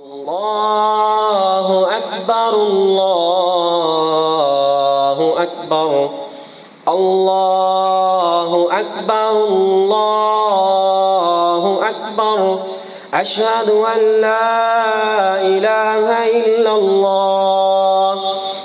الله أكبر الله أكبر الله أكبر الله أكبر أشهد أن لا إله إلا الله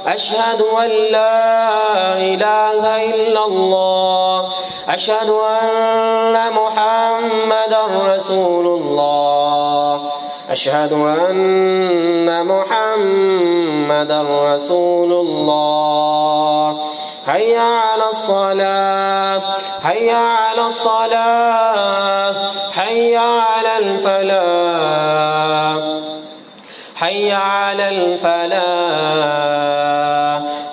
أشهد أن لا إله إلا الله أشهد أن محمدا رسول الله أشهد أن محمدا رسول الله حي على الصلاة حي على الصلاة حي على الفلاح حي على الفلاح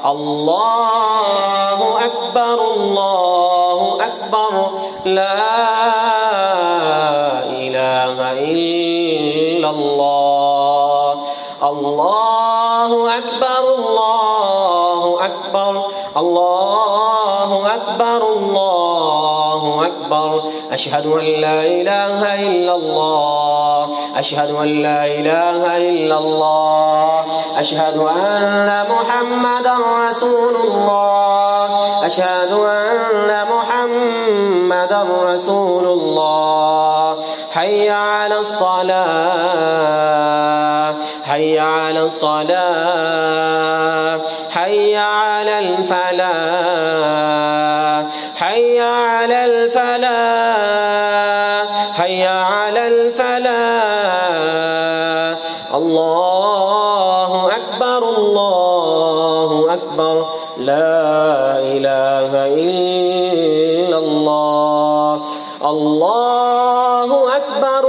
الله أكبر لا إله إلا الله الله أكبر الله أكبر الله أكبر أشهد أن لا إله إلا الله أشهد أن لا إله إلا الله أشهد أن محمدا رسول الله أشهد أن محمدا رسول الله حي على الصلاة حي على الصلاة حي على الفلاح حي على الفلاح حي على الفلاح الله أكبر لا إله إلا الله الله أكبر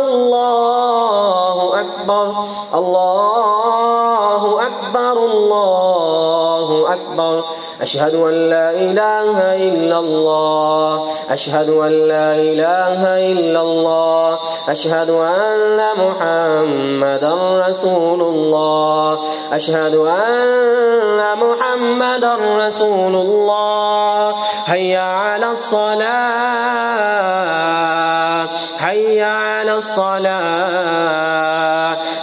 الله أكبر أشهد أن لا إله إلا الله أشهد أن لا إله إلا الله أشهد أن محمدا رسول الله أشهد أن محمدا رسول الله حي على الصلاة حي على الصلاة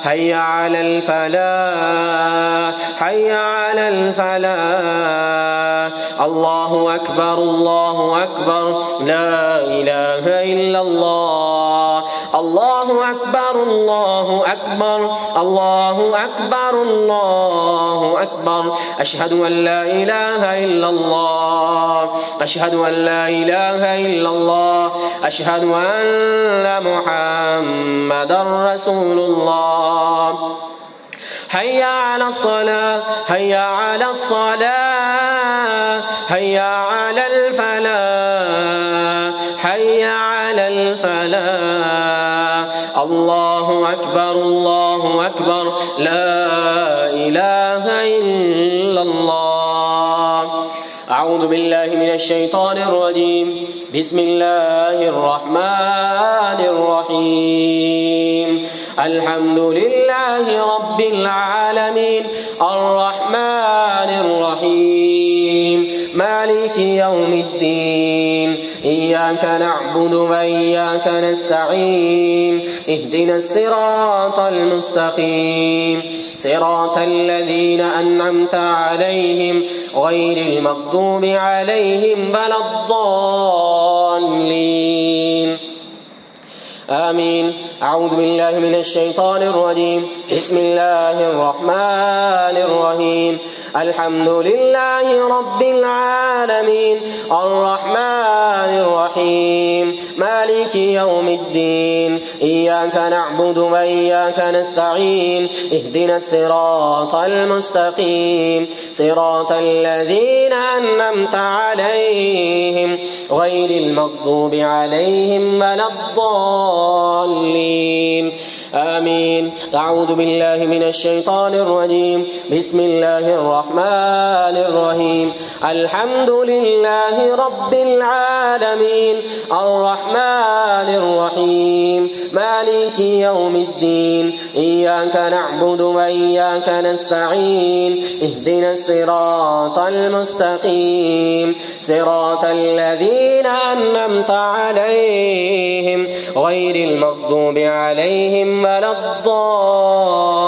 حي على الفلاح حي على الفلاح الله أكبر لا إله إلا الله الله أكبر الله أكبر أشهد أن لا إله إلا الله أشهد أن لا إله إلا الله أشهد أن محمدا رسول الله حي على الصلاة حي على الصلاة حي على الفلاح حي على الفلاح الله أكبر لا إله إلا الله أعوذ بالله من الشيطان الرجيم بسم الله الرحمن الرحيم الحمد لله رب العالمين الرحمن الرحيم مالك يوم الدين إياك نعبد وإياك نستعين اهدنا الصراط المستقيم صراط الذين أنعمت عليهم غير المغضوب عليهم ولا الضالين آمين أعوذ بالله من الشيطان الرجيم بسم الله الرحمن الرحيم الحمد لله رب العالمين الرحمن الرحيم مالك يوم الدين إياك نعبد وإياك نستعين اهدنا الصراط المستقيم صراط الذين أنعمت عليهم غير المغضوب عليهم ولا الضالين آمين أعوذ بالله من الشيطان الرجيم بسم الله الرحمن الرحيم الحمد لله رب العالمين الرحمن الرحيم مالك يوم الدين إياك نعبد وإياك نستعين اهدنا الصراط المستقيم صراط الذين أنعمت عليهم غير المغضوب عليهم ولا الضالين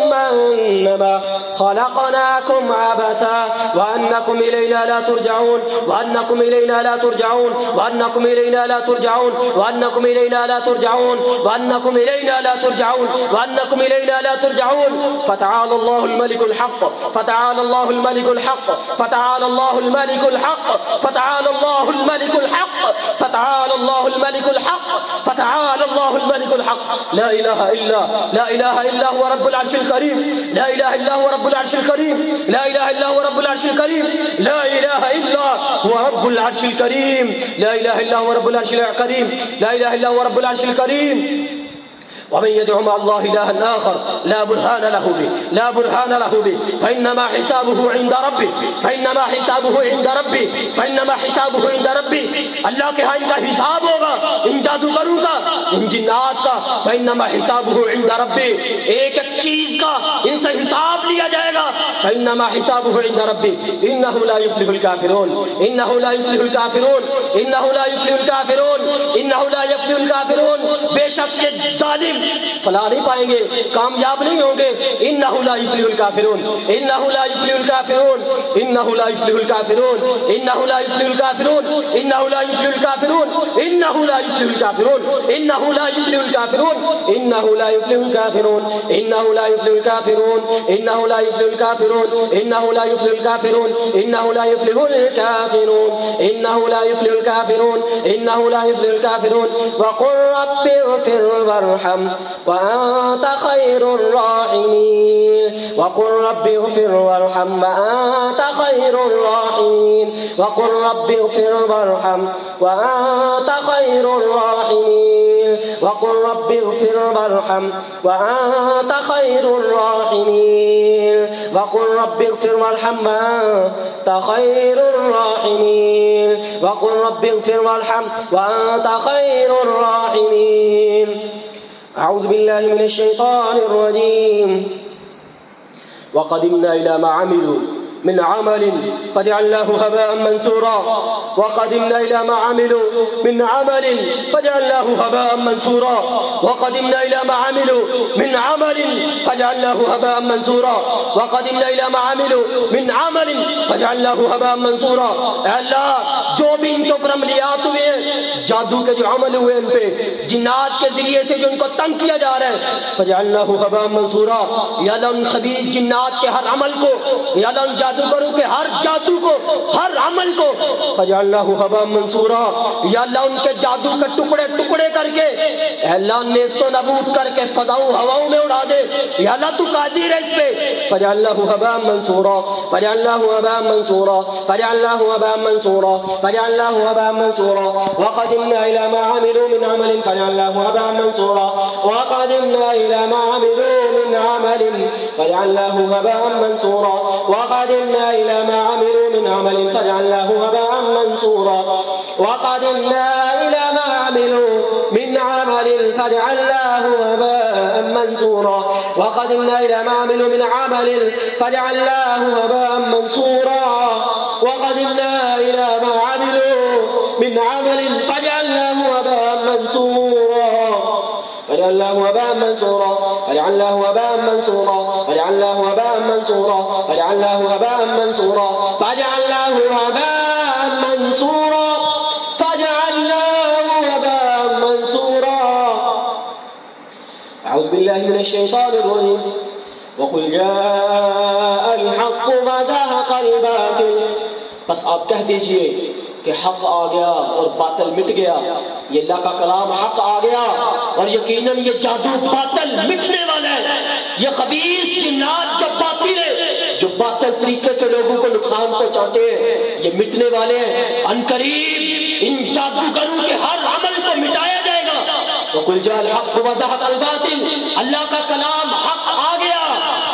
ثم أنما خلقناكم عبثا وأنكم إلينا لا ترجعون وأنكم إلينا لا ترجعون وأنكم إلينا لا ترجعون وأنكم إلينا لا ترجعون وأنكم إلينا لا ترجعون وأنكم إلينا لا ترجعون. فتعالى الله الملك الحق فتعالى الله الملك الحق فتعالى الله الملك الحق فتعالى الله الملك الحق فتعالى الله الملك الحق فتعالى الله الملك الحق. لا إله إلا هو رب العرش الكريم. لا إله إلا هو رب العرش الكريم. لا إله إلا هو رب العرش الكريم. لا إله إلا هو رب العرش الكريم. لا إله إلا هو رب العرش الكريم. لا إله إلا هو رب العرش الكريم. ومن يدعو مع الله إلها آخر لا برهان له به فإنما حسابه عند ربه فإنما حسابه عند ربه. अल्लाह के यहाँ इनका हिसाब होगा, इन जादूगरों का, इन जिन्नात का. फइन्नमा हिसाबुहु इंद रब्बी, एक एक चीज का इनसे हिसाब लिया जाएगा. फइन्नमा हिसाबुहु इंद रब्बी इन्नहु ला युफ्लिहुल काफिरून इन्नहु ला युफ्लिहुल काफिरून इन्नहु ला युफ्लिहुल काफिरून इन्नहु ला युफ्लिहुल काफिरून. बेशक ये जालिम फला नहीं पाएंगे, कामयाब नहीं होंगे. इन्नहु ला युफ्लिहुल काफिरून इन्नहु ला युफ्लिहुल काफिरून इन्नहु ला युफ्लिहुल काफिरून इन्नहु ला युफ्लिहुल काफिरून इन्नहु ला युफ्लिहुल काफिरून इन्नहु ला युफ्लिहुल काफिरून इन्नहु ला युफ्लिहुल काफिरून इन्नहु ला युफ्लिहुल काफिरून इन्नहु ला युफ्लिहुल काफिरून इन्नहु ला युफ्लिहुल काफिरून इन्नहु ला युफ्लिहुल काफिरून इन्नहु ला युफ्लिहुल काफिरून इन्नहु ला युफ्लिहुल काफिरून इन्नहु ला युफ्लिहुल काफिरून. वक़ुल रब्बि इग़फिर वरहम व अंत खैरुर राहिमीन. वक़ुल रब्बि इग़फिर वरहम व अंत खैरुर राहिमीन. वक़ुल रब्बि इग़फिर वरहम व अंत खैरुर राहिमीन. वक़ुल रब्बि इग़फिर वरहम व अंत खैरुर राहिमीन. वक़ुल रब्बि इग़फिर वरहम व अंत खैरुर राहिमीन. वक़ुल रब्बि इग़फिर वरहम व अंत खैरुर राहिमीन. अऊज़ु बिल्लाहि मिनश शैतानिर रजीम. वक़दिमना इला मा अमिलू मिन अमलिन फजअलनाहु हबाअन मंसूरा. वक़दिमना इला मा अमिलू मिन अमलिन फजअलनाहु हबाअन मंसूरा. वक़दिमना इला मा अमिलू मिन अमलिन फजअलनाहु हबाअन मंसूरा. वक़दिमना इला मा अमिलू मिन अमलिन फजअलनाहु हबाअन मंसूरा. अल्लाह, जो भी इनके ऊपर अमलियात हुए हैं, जादू के जो अमल हुए इन पे, जिन्नात के जरिए से जो इनको तंग किया जा रहा है, फजअलनाहु हबाअन मंसूरा. या अल्लाह उन खबीस जिन्नात के हर अमल को, या अल्लाह उन जादूगरों के हर जादू को, हर अमल को फजअलनाहु हबाअन मंसूरा. या अल्लाह उनके जादू के टुकड़े टुकड़े करके अल्लाह नेस्तो नबूद करके फजाओं हवाओं में उड़ा दे. या अल्लाह तू कादिर है इस पे. फजअलनाहु हबाअन मंसूरा फजअलनाहु हबाअन मंसूरा फजअलनाहु हबाअन मंसूरा फजअलनाहु हबाअन मंसूरा. वक़दिमना इला मा अमिलू मिन अमलिन फजअलनाहु हबाअन मंसूरा. वक़दिमना इला मा अमिलू मिन अमलिन फजअलनाहु हबाअन मंसूरा. वक़दिमना इला मा अमिलू मिन अमलिन फजअलनाहु हबाअन मंसूरा. वक़दिमना इला मा अमिलू मिन अमलिन फजअलनाहु हबाअन मंसूरा. वक़दिमना इला मा अमिलू मिन अमलिन फजअलनाहु हबाअन मंसूरा. वक़दिमना इला मा अमिलू मिन अमलिन फजअलनाहु हबाअन मंसूरा. फजअलनाहु हबाअन मंसूरा फजअलनाहु हबाअन मंसूरा फजअलनाहु हबाअन मंसूरा फजअलनाहु हबाअन मंसूरा फजअलनाहु हबाअन मंसूरा फजअलनाहु हबाअन मंसूरा. अऊज़ु बिल्लाहि मिनश शैतानिर रजीम. वक़ुल जाअल हक़्क़ु व ज़हक़ल बातिल. बस आप कह दीजिए कि हक आ गया और बातिल मिट गया. ये अल्लाह का कलाम हक आ गया और यकीनन ये जादू बातिल मिटने वाला है. ये खबीस जिन्नात जो बातिल है, जो बातिल तरीके से लोगों को नुकसान पहुंचाते हैं, ये मिटने वाले हैं. अनकरीब इन जादूगरों के हर अमल को मिटाया जाएगा. वक़ुल जाअल हक़्क़ु व ज़हक़ल बातिल. अल्लाह का कलाम हक आ गया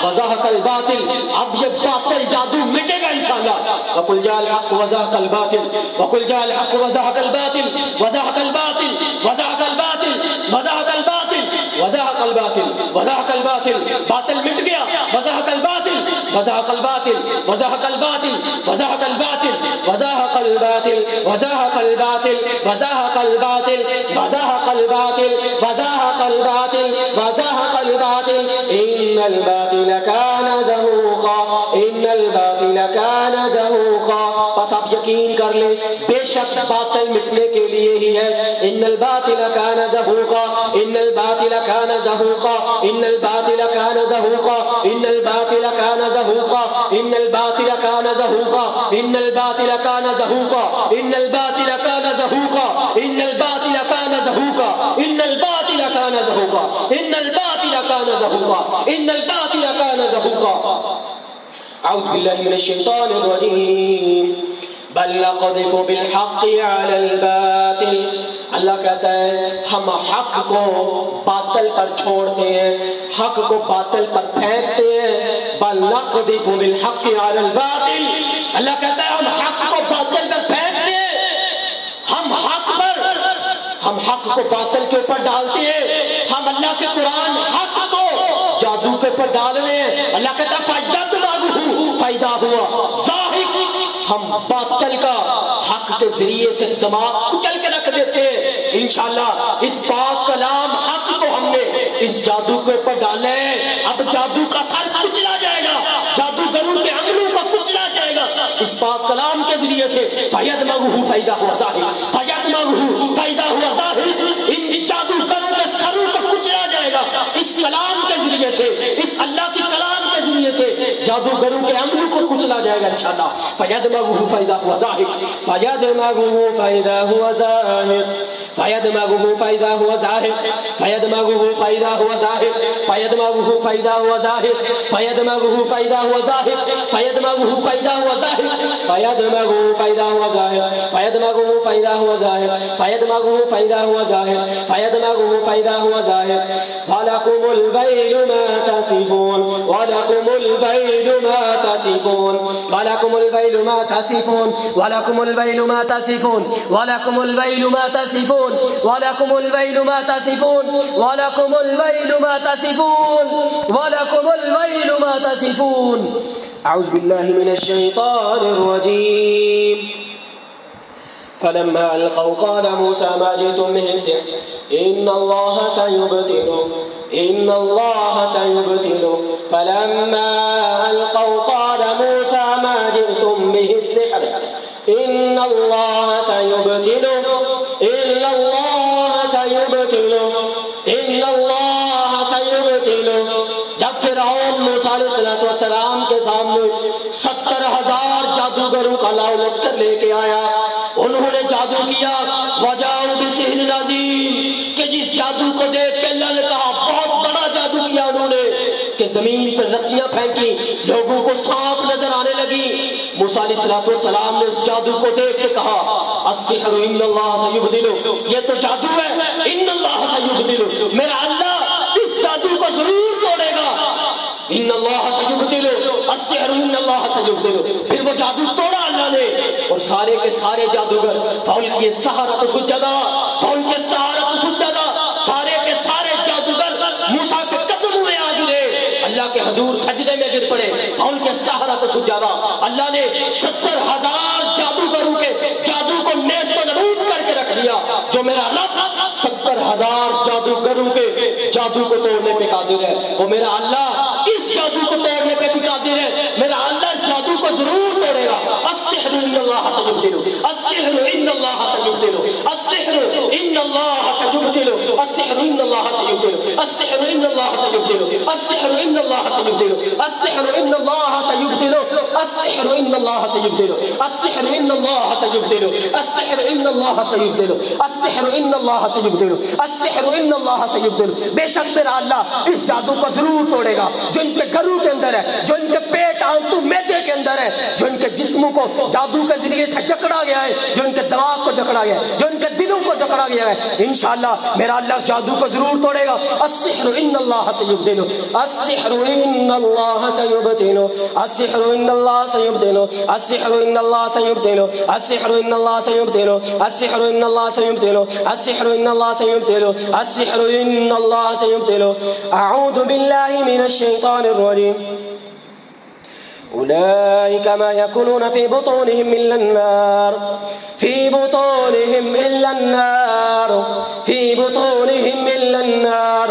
व ज़हक़ल बातिल. अब ये बातिल जादू मिटेगा इंशाअल्लाह. वक़ुल जाअल हक़्क़ु व ज़हक़ल बातिल. वक़ुल जाअल हक़्क़ु व ज़हक़ल बातिल व ज़हक़ल बातिल व ज़हक़ल बातिल व ज़हक़ल बातिल व ज़हक़ल बातिल व ज़हक़ल बातिल. बातिल मिट गया. व ज़हक़ल बातिल व ज़हक़ल बातिल व ज़हक़ल बातिल व ज़हक़ल बातिल व ज़हक़ल बातिल व ज़हक़ल बातिल व ज़हक़ल बातिल व ज़हक़ल बातिल व ज़हक़ल बातिल व ज़हक़ल बातिल. इन्न इन्नल बातिल कान ज़हूक़ा, इन्नल बातिल कान ज़हूक़ा। बस आप यकीन कर ले, बेशक बातिल मिटने के लिए ही है। इन्नल बातिल कान ज़हूक़ा, इन्नल बातिल कान ज़हूक़ा, इन्नल बातिल कान ज़हूक़ा, इन्नल बातिल कान ज़हूक़ा, इन्नल बातिल कान ज़हूक़ा, इन्नल बातिल कान ज़हूक़ा, इन्नल बातिल कान ज़हूक़ा, इन्नल बातिल कान ज़हूक़ा, इन्नल बातिल कान ज़हूक़ा, इन्नल बातिल कान ज़हूक़ा, इन्नल बातिल कान ज़हूक़ा। अऊज़ु बिल्लाहि मिनश शैतानिर रजीम। बल नक़ज़िफ़ु बिल हक़्क़ि अलल बातिल। अल्लाह कहता है हम हक को बातिल पर छोड़ते हैं, हक को बातिल पर फेंकते हैं। बल नक़ज़िफ़ु बिल हक़्क़ि अलल बातिल। अल्लाह कहता है हम हक को बातिल पर फेंकते हैं, हम हक को बातिल के ऊपर डालते हैं। हम अल्लाह के कुरान हक को जादू के ऊपर डाल रहे हैं। अल्लाह कहता है फायदा हुआ ज़ाहिक। हम बातिल का हक के जरिए से दिमाग कुचल के रख देते हैं। इंशाअल्लाह इस पाक कलाम हक को हमने इस जादू के ऊपर डाले हैं। अब जादू का सर कुचला जाएगा, जादूगरों के अमलों का कुचला जाएगा इस पाक कलाम के जरिए से। फयदमगहु फायदा हुआ ज़ाहिर, फयदमगहु फायदा हुआ ज़ाहिर। इन जादूगरों के सरों को कुचला जाएगा इस कलाम के जरिए से, इस अल्लाह की कलाम के जरिए से जादूगरों के अमलों को कुचला जाएगा इंशाअल्लाह। फयदमगहु फायदा हुआ ज़ाहिर, फयदमगहु फायदा हुआ ज़ाहिर, फयदमगहु फायदा हुआ ज़ाहिर, फयदमगहु फायदा हुआ ज़ाहिर, फयदमगहु फायदा हुआ ज़ाहिर, फयदमगहु फायदा हुआ ज़ाहिर, फयदमगहु फायदा हुआ ज़ाहिर, फयदमगहु फायदा हुआ ज़ाहिर, फयदमगहु फायदा हुआ ज़ाहिर, फयदमगहु फायदा हुआ ज़ाहिर, फयदमगहु फायदा हुआ ज़ाहिर। वलकुमुल वैलु मा तसिफून, वलकुमुल वैलु मा तसिफून, वलकुमुल वैलु मा तसिफून, वलकुमुल वैलु मा तसिफून, वलकुमुल वैलु मा तसिफून, वलकुमुल वैलु मा तसिफून, वलकुमुल वैलु मा तसिफून, वलकुमुल वैलु मा तसिफून। अऊज़ु बिल्लाहि मिनश शैतानिर रजीम। फलम्मा अलक़ौ क़ाल मूसा मा जि'तुम बिहि सिह्र इन्नल्लाह सयुब्तिलु, इन्नल्लाह सयुब्तिलु। फलम्मा अलक़ौ क़ाल मूसा मा जि'तुम बिहि सिह्र इन्नल्लाह सयुब्तिलु, इन्नल्लाह सयुब्तिलु, इन्नल्लाह सयुब्तिलु। जब फिरौन मूसा अलैहिस्सलाम के सामने 70,000 जादूगरों का लाओ लश्कर लेके आया, उन्होंने जादू किया। वजाऊ बिसिहरिन अज़ीम, कि जिस जादू को देख के अल्लाह ने कहा बहुत बड़ा जादू किया उन्होंने, कि जमीन पर रस्सियां फेंकी, लोगों को सांप नजर आने लगी। मूसा अलैहिस्सलाम ने उस जादू को देख के कहा अस्सिहरु इन्नल्लाह सयुब्दिलु, ये तो जादू है, इन्नल्लाह सयुब्दिलु, मेरा अल्लाह इस जादू को जरूर तोड़ेगा। इन्नल्लाह सयुब्दिलु, अस्सिहरु इन्नल्लाह सयुब्दिलु। फिर वो जादू तोड़ा अल्लाह ने, और सारे के सारे जादूगर फौल किए सहारत सुजदा, फौल के सहारत सुजदा, सारे के सारे जादूगर मूसा के कदमों में आ गिरे, अल्लाह के हुजूर सजदे में गिर पड़े। फौल के सहारत सुजदा। अल्लाह ने 70,000 जादूगरों के जादू को नेस्त नबूद करके रख दिया। जो मेरा रब 70,000 जादूगरों के जादू को तोड़ने पे कादिर है, वो मेरा अल्लाह इस जादू को तोड़ने पे भी कादिर है। मेरा अल्लाह जादू को जरूर तोड़ेगा। अस्सिहरु इन्नल्लाह सयुब्तिलु, अस्सिहरु इन्नल्लाह सयुब्तिलु, अस्सिहरु इन्नल्लाह सयुब्तिलु, अस्सिहरु इन्नल्लाह सयुब्तिलु, अस्सिहरु इन्नल्लाह सयुब्तिलु, अस्सिहरु इन्नल्लाह सयुब्तिलु, अस्सिहरु इन्नल्लाह सयुब्तिलु, अस्सिहरु इन्नल्लाह सयुब्तिलु, अस्सिहरु इन्नल्लाह सयुब्तिलु, अस्सिहरु इन्नल्लाह सयुब्तिलु, अस्सिहरु इन्नल्लाह सयुब्तिलु, अस्सिहरु इन्नल्लाह सयुब्तिलु। बेशक मेरा अल्लाह इस जादू को जरूर तोड़ेगा जो इनके घरों के अंदर है, जो इनके पेट आंतू मैदे के अंदर है, जो इनके जिस्मों को जादू के जरिए से जकड़ा गया है, जो इनके दिमाग को जकड़ा गया है, जो इनके दिलों को जकड़ा गया है। इंशाअल्लाह मेरा अल्लाह जादू को जरूर तोड़ेगा। अस्सिहरु इन्नल्लाह सयुब्तिलु, अस्सिहरु इन्नल्लाह सयुब्तिलु, अस्सिहरु इन्नल्लाह सयुब्तिलु, अस्सिहरु इन्नल्लाह सयुब्तिलु, अस्सिहरु इन्नल्लाह सयुब्तिलु, अस्सिहरु इन्नल्लाह सयुब्तिलु, अस्सिहरु इन्नल्लाह सयुब्तिलु, अस्सिहरु इन्नल्लाह सयुब्तिलु। अऊज़ु बिल्लाहि मिनश शैतानिर रजीम। उलाइका मा यकुलून फी बुतूनिहिम इल्ला अन्नार, फी बुतूनिहिम इल्ला अन्नार, फी बुतूनिहिम इल्ला अन्नार,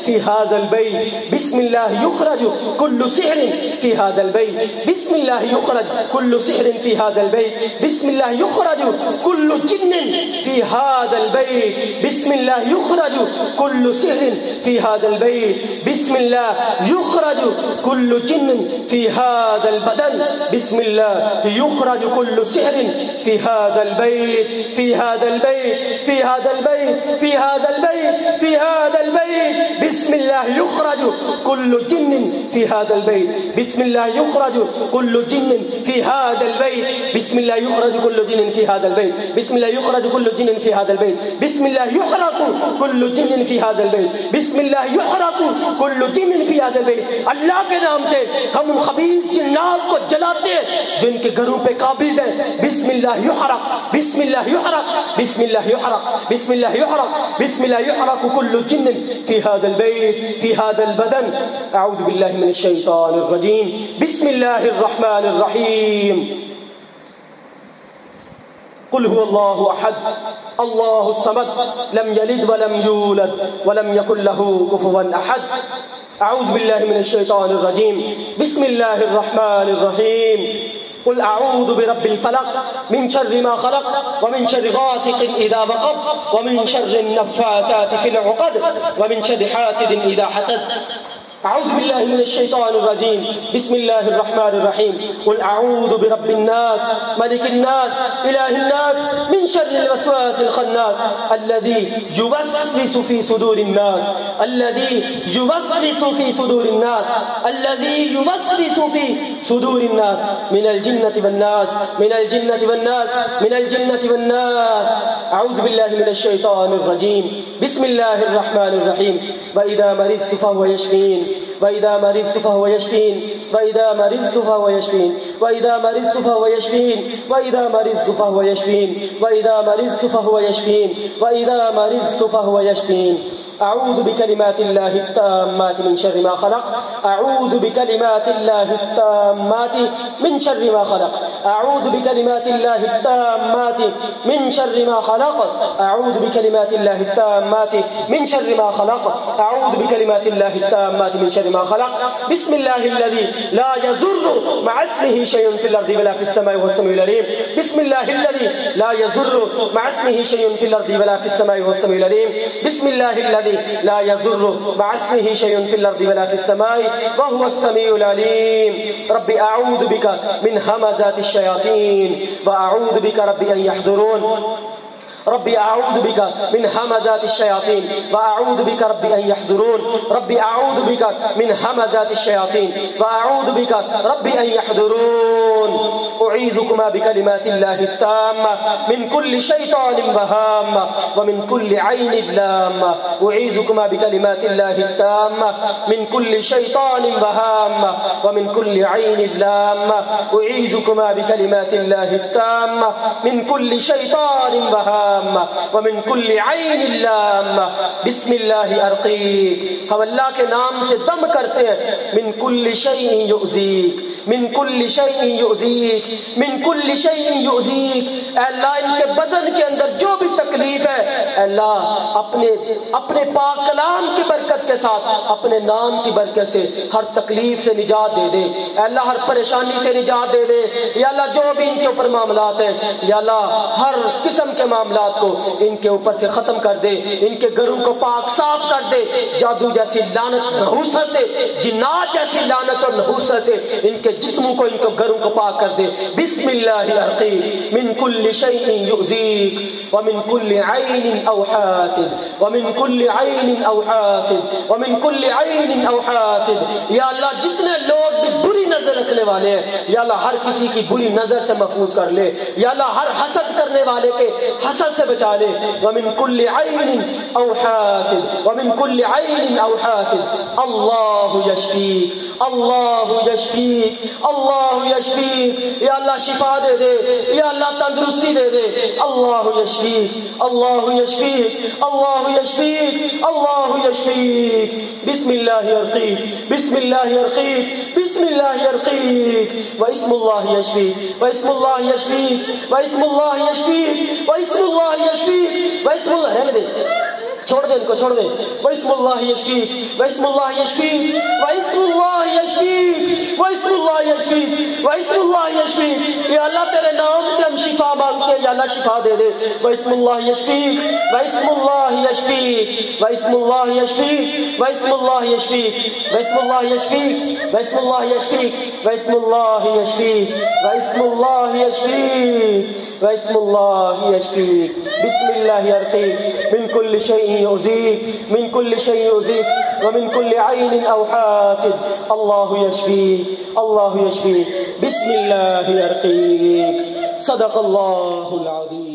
फी हाज़ल बैत, बिस्मिल्लाह युखरज कुल्लु सिहरिन फी हाज़ल बैत, बिस्मिल्लाह युखरज कुल्लु सिहरिन फी हाज़ल बैत, बिस्मिल्लाह युखरज कुल्लु जिन्निन फी हाज़ल बैत, बिस्मिल्लाह युखरज कुल्लु सिहरिन फी हाज़ल बैत, बिस्मिल्लाह युखरज कुल्लु जिन्निन फी हाज़ल बदन, बिस्मिल्लाह युखरज कुल्लु सिहरिन फी हाज़ल बैत, फी हाज़ल बैत, फी हाज़ल बैत, फी हाज़ल बैत, फी हाज़ल बैत, बिस्मिल्लाह युखरज कुल्लु जिन्निन फी हाज़ल बैत, बिस्मिल्लाह युखरज कुल्लु जिन्निन फी हाज़ल बैत, बिस्मिल्लाह युखरज कुल्लु जिन्निन फी हाज़ल बैत, बिस्मिल्लाह युखरज कुल्लु जिन्निन फी हाज़ल बैत, बिस्मिल्लाह युहरकु कुल्लु जिन्निन फी हाज़ल बैत, बिस्मिल्लाह युहरकु कुल्लु जिन्निन फी हाज़ल बैत। अल्लाह के नाम से हम उन खबीस जिन्नात को जलाते हैं जो इनके घरों पे काबिज हैं। बिस्मिल्लाह युहरक, बिस्मिल्लाह युहरक, बिस्मिल्लाह युहरक, बिस्मिल्लाह युहरक, बिस्मिल्लाह युहरकु कुल्लु जिन्निन फी हाज़ल बैत, फी हाज़ल बदन। अऊज़ु बिल्लाहि मिनश शैतानिर रजीम। बिस्मिल्लाहिर रहमानिर रहीम। कुल हुवल्लाहु अहद, अल्लाहुस समद, लम यलिद वलम यूलद वलम यकुल लहू कुफुवन अहद। अऊज़ु बिल्लाहि मिनश शैतानिर रजीम। बिस्मिल्लाहिर रहमानिर रहीम। कुल अऊज़ु बिरब्बिल फलक मिन शर्रि मा खलक व मिन शर्रि गासिकिन इज़ा वक़ब व मिन शर्रिन नफ़्फ़ासाति फिल उक़द व मिन शर्रि हासिदिन इज़ा हसद। अऊज़ु बिल्लाहि मिनश शैतानिर रजीम। बिस्मिल्लाहिर रहमानिर रहीम। कुल अऊज़ु बिरब्बिन नास मलिकिन नास इलाहिन नास मिन शर्रिल वसवासिल खन्नास अल्लज़ी युवस्विसु फी सुदूरिन नास, अल्लज़ी युवस्विसु फी सुदूरिन नास, अल्लज़ी युवस्विसु फी सुदूरिन नास मिनल जिन्नति वन नास, मिनल जिन्नति वन नास, मिनल जिन्नति वन नास। अऊज़ु बिल्लाहि मिनश शैतानिर रजीम। बिस्मिल्लाहिर रहमानिर रहीम। व इज़ा मरिज़्तु फहुव यशफीन, व इज़ा मरिज़्तु फहुव यशफीन, व इज़ा मरिज़्तु फहुव यशफीन, व इज़ा मरिज़्तु फहुव यशफीन, व इज़ा मरिज़्तु फहुव यशफीन, व इज़ा मरिज़्तु फहुव यशफीन, व इज़ा मरिज़्तु फहुव यशफीन। अऊज़ु बिकलिमातिल्लाहि त्ताम्माति मिन शर्रि मा खलक, अऊज़ु बिकलिमातिल्लाहि त्ताम्माति मिन शर्रि मा खलक, अऊज़ु बिकलिमातिल्लाहि त्ताम्माति मिन शर्रि मा खलक, अऊज़ु बिकलिमातिल्लाहि त्ताम्माति मिन शर्रि मा खलक, अऊज़ु बिकलिमातिल्लाहि त्ताम्माति मिन शर्रि मा खलक। बिस्मिल्लाहिल्लज़ी ला यज़ुर्रु मअ इस्मिहि शैउन फिल अर्दि वला फिस समाइ वहुवस समीउल अलीम। बिस्मिल्लाहिल्लज़ी ला यज़ुर्रु मअ इस्मिहि शैउन फिल अर्दि वला फिस समाइ वहुवस समीउल अलीम। बिस्मिल्लाहिल्लज़ी ला यज़ुर्रु मअ इस्मिहि शैउन फिल अर्दि वला फिस समाइ वहुवस समीउल अलीम। रब्बि अऊज़ु बिका मिन हमज़ातिश शयातीन व अऊज़ु बिका रब्बि अन यहज़ुरून। रब्बि अऊज़ु बिका मिन हमज़ातिश शयातीन व अऊज़ु बिका रब्बि अन यहज़ुरून। रब्बि अऊज़ु बिका मिन हमज़ातिश शयातीन व अऊज़ु बिका रब्बि अन यहज़ुरून। उईज़ुकुमा बिकलिमातिल्लाहि त्ताम्मा मिन कुल्लि शैतानिन व हाम्मा व मिन कुल्लि ऐनिन लाम्मा। उईज़ुकुमा बिकलिमातिल्लाहि त्ताम्मा मिन कुल्लि शैतानिन व हाम्मा व मिन कुल्लि ऐनिन लाम्मा। उईज़ुकुमा बिकलिमातिल्लाहि त्ताम्मा मिन कुल्लि शैतानिन व हाम्मा व मिन कुल्लि ऐनिन लाम्मा। बिस्मिल्लाहि अर्क़ीक। हम अल्लाह के नाम से दम करते हैं। मिन कुल्लि शैइन युज़ीक, मिन कुल्लि शैइन युज़ीक, मिन कुल्लि शैइन युज़ीक। अल्लाह इनके बदन के अंदर जो भी तकलीफ है अल्लाह अपने अपने पाक कलाम की बरकत के साथ, अपने नाम की बरकत से हर तकलीफ से निजात दे दे अल्लाह, हर परेशानी से निजात दे दे या अल्लाह। जो भी इनके ऊपर मामलात हैं या अल्लाह हर किस्म के मामलात को इनके ऊपर से खत्म कर दे, इनके घरों को पाक साफ कर दे। जादू जैसी लानत नहूसत से, जिन्नात जैसी लानत और नहूसत से इनके जिस्मों को, इनके घरों को पाक कर दे। बिस्मिल्लाहि अर्क़ीक मिन कुल्लि शैइन युज़ीक व मिन कुल्लि ऐनिन औ हासिद व मिन कुल्लि ऐनिन औ हासिद व मिन कुल्लि ऐनिन औ हासिद। या अल्लाह जितने लोग भी बुरी नजर रखने वाले हैं या अल्लाह हर किसी की बुरी नजर से महफूज कर ले। या अल्लाह हर हसद करने वाले के हसद से बचा ले। व मिन कुल्लि ऐनिन औ हासिद व मिन कुल्लि ऐनिन औ हासिद। अल्लाहु यशफीक, अल्लाहु यशफीक, अल्लाहु यशफीक। या अल्लाह शिफा दे दे, या अल्लाह तंदुरुस्ती दे दे। अल्लाहु यशफीक, अल्लाहु यशफीक, अल्लाहु यशफीक, अल्लाहु यशफीक। बिस्मिल्लाहि अर्क़ीक, बिस्मिल्लाहि अर्क़ीक, बिस्मिल्लाहि अर्क़ीक। व इस्मुल्लाहि यशफीक, व इस्मुल्लाहि यशफीक, व इस्मुल्लाहि यशफीक, व इस्मुल्लाहि यशफीक, व इस्मुल्लाह। रहने दे, छोड़ दे इनको, छोड़ दे। वइस्मुल्लाह यशफीक, वइस्मुल्लाह यशफीक, वइस्मुल्लाह यशफीक, वइस्मुल्लाह यशफीक, वइस्मुल्लाह यशफीक। या अल्लाह तेरे नाम से हम शिफा मांगते हैं, या अल्लाह शिफा दे दे। वइस्मुल्लाह यशफीक, वइस्मुल्लाह यशफीक, वइस्मुल्लाह यशफीक, वइस्मुल्लाह यशफीक, वइस्मुल्लाह यशफीक, वइस्मुल्लाह यशफीक, वइस्मुल्लाह यशफीक, वइस्मुल्लाह यशफीक, वइस्मुल्लाह यशफीक। बिस्मिल्लाह यरकीक मिन कुल्लि शैइन युज़ीक, मिन कुल्लि शैइन युज़ीक व मिन कुल्लि ऐन औ हासिद। अल्लाहु यशफीक, अल्लाहु यशफीक। बिस्मिल्लाह यरकीक। सदक़ल्लाहुल अज़ीम।